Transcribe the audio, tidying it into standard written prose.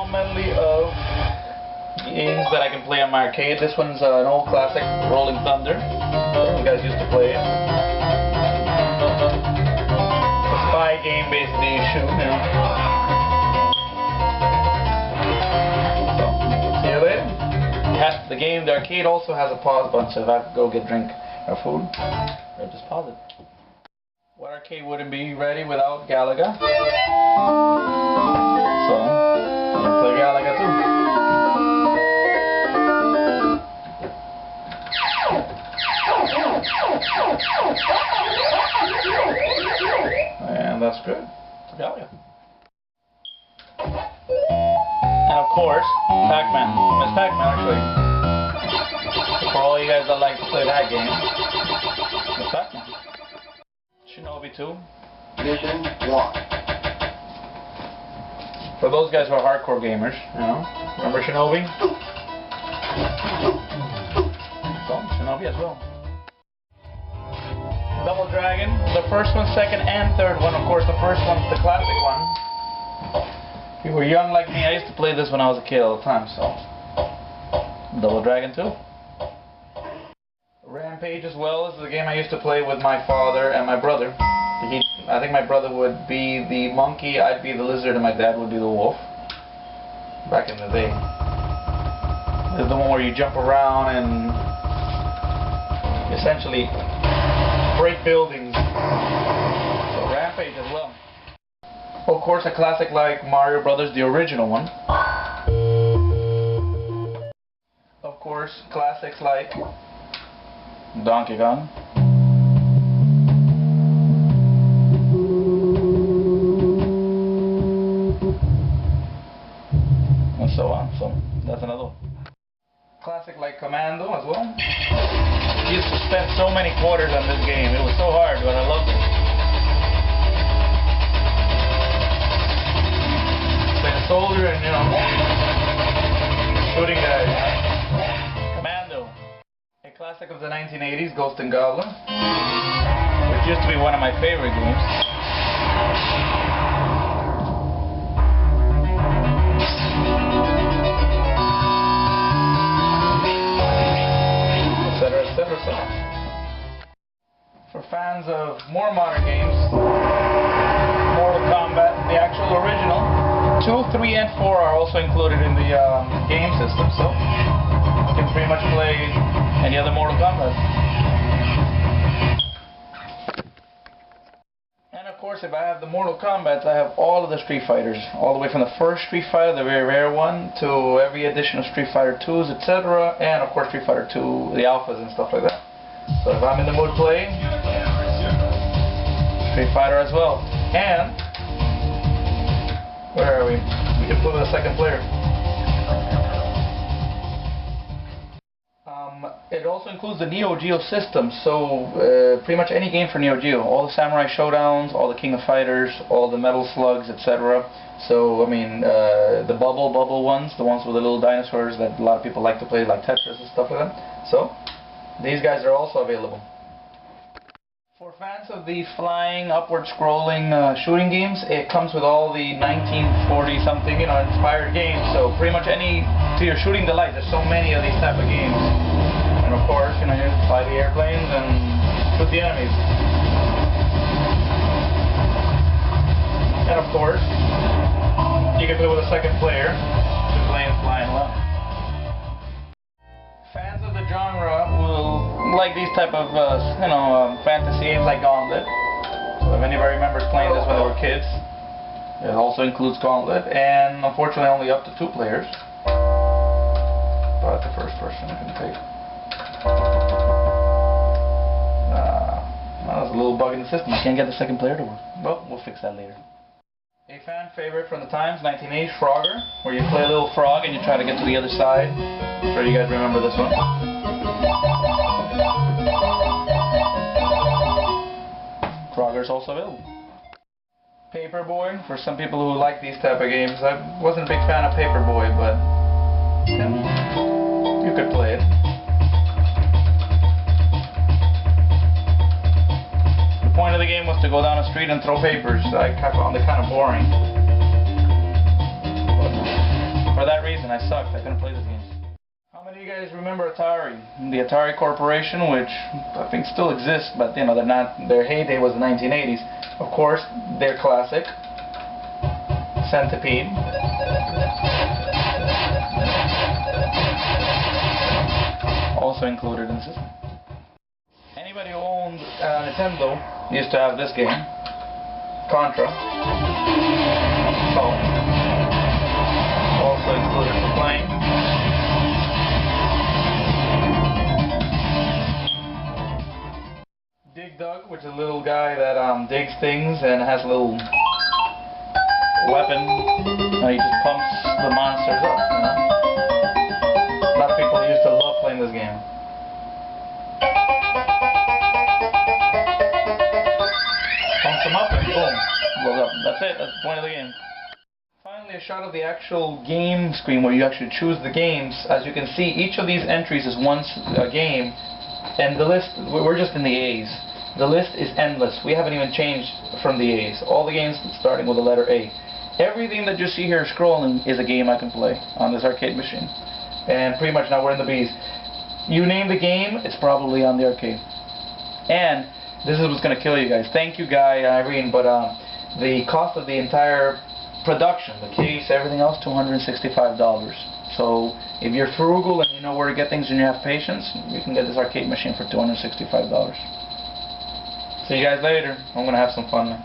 small medley of games that I can play on my arcade. This one's an old classic, Rolling Thunder. You guys used to play it. It's a spy game, basically. You shoot, you know. So, see you later. The arcade also has a pause button, so if I have to go get drink or food, I'll just pause it. What arcade wouldn't be ready without Galaga? So, you can play Galaga too. And that's good. It's Galaga. And of course, Pac-Man. Miss Pac-Man, actually. For all you guys that like to play that game, Miss Pac-Man. Shinobi 2. Mission 1. For those guys who are hardcore gamers, you know, remember Shinobi? So, Shinobi as well. Double Dragon, the first one, second, and third one. Of course, the first one's the classic one. If you were young like me, I used to play this when I was a kid all the time, so. Double Dragon 2. Rampage as well. This is a game I used to play with my father and my brother. I think my brother would be the monkey, I'd be the lizard, and my dad would be the wolf. Back in the day. This is the one where you jump around and essentially break buildings. So Rampage as well. Of course, a classic like Mario Brothers, the original one. Of course, classics like Donkey Kong. And so on. So that's another one. Classic like Commando as well. I used to spend so many quarters on this game. It was so hard, but I loved it. Like a soldier and, you know, shooting guys. Commando. A classic of the 1980s, Ghost and Goblin, which used to be one of my favorite games. Etc., etc., etc. For fans of more modern games, Mortal Kombat, the actual original, 2, 3, and 4 are also included in the game system, so you can pretty much play any other Mortal Kombat. And of course, if I have the Mortal Kombats, I have all of the Street Fighters, all the way from the first Street Fighter, the very rare one, to every edition of Street Fighter 2s, etc., and of course Street Fighter 2, the alphas and stuff like that. So if I'm in the mood playing, Street Fighter as well. And where are we? We can play with a second player. It also includes the Neo Geo system, so pretty much any game for Neo Geo. All the Samurai Showdowns, all the King of Fighters, all the Metal Slugs, etc. So, I mean, the bubble ones, the ones with the little dinosaurs that a lot of people like to play, like Tetris and stuff like that. So, these guys are also available. For fans of the flying, upward scrolling shooting games, it comes with all the 1940 something, you know, inspired games. So pretty much any, to your shooting delight, there's so many of these type of games. And of course, you know, you fly the airplanes and shoot the enemies. And of course, you can play with a second player to play and flying well. Fans of the genre will like these type of, fantasy games like Gauntlet. So if anybody remembers playing this when they were kids, it also includes Gauntlet, and unfortunately only up to 2 players. But the first person you can take. There's a little bug in the system. I can't get the second player to work. Well, we'll fix that later. A fan favorite from the times, 1980s, Frogger, where you play a little frog and you try to get to the other side. I'm sure you guys remember this one. Frogger's also available. Paperboy, for some people who like these type of games. I wasn't a big fan of Paperboy, but you could play it. The point of the game was to go down a street and throw papers. I found it kind of boring. For that reason, I sucked. I couldn't play this game. How many of you guys remember Atari? The Atari Corporation, which I think still exists, but you know, they're not. Their heyday was the 1980s. Of course, their classic Centipede. Also included in the system. Anybody who owned Nintendo used to have this game, Contra. Also included for playing. Dig Dug, which is a little guy that digs things and has a little weapon. He just pumps the monsters up, you know? A lot of people used to love playing this game. Pumps them up and boom, blows up. That's it, that's the point of the game. Finally, a shot of the actual game screen where you actually choose the games. As you can see, each of these entries is one game, and the list, we're just in the A's. The list is endless. We haven't even changed from the A's. All the games starting with the letter A. Everything that you see here scrolling is a game I can play on this arcade machine. And pretty much now we're in the B's. You name the game, it's probably on the arcade. And this is what's going to kill you guys. Thank you, Irene, but the cost of the entire production, the case, everything else, $265. So if you're frugal and you know where to get things and you have patience, you can get this arcade machine for $265. See you guys later. I'm going to have some fun now.